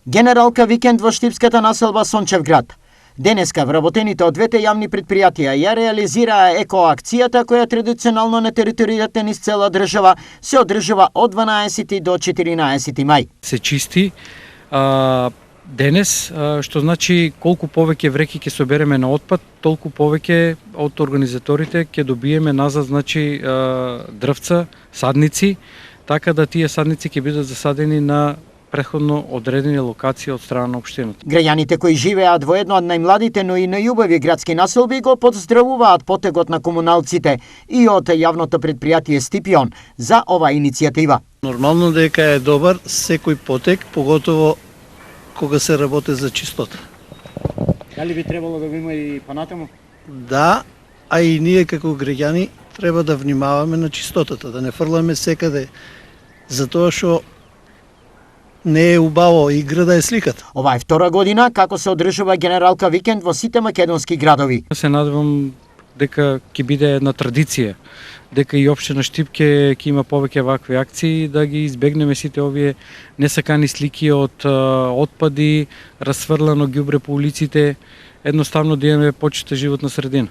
Генералка викенд во штипската населба Сончевград. Денеска вработените од двете јавни предпријатија ја реализираа екоакцијата која традиционално на територијата низ цела држава се одржува од 12 до 14 мај. Се чисти денес, што значи колку повеќе вреки ќе собереме на отпад, толку повеќе од организаторите ќе добиеме назад, значи дрвца, садници, така да тие садници ќе бидат засадени на претходно одредени локации од страна на општината. Граѓаните кои живеат во едно од најмладите, но и најубави градски населби го поздравуваат потегот на комуналците и од јавното предпријатие Стипион за ова иницијатива. Нормално дека е добар секој потек, поготово кога се работи за чистота. Дали би требало да го има и понатаму? Да, а и ние како граѓани треба да внимаваме на чистотата, да не фрламе секаде, затоа што не е убаво игра да е сликата. Ова е втора година како се одржува генералка викенд во сите македонски градови. Се надевам дека ќе биде една традиција, дека и општина Штип ќе има повеќе вакви акции, да ги избегнеме сите овие несакани слики од отпади, расфрлано ѓубре по улиците, едноставно да имаме почита животна средина.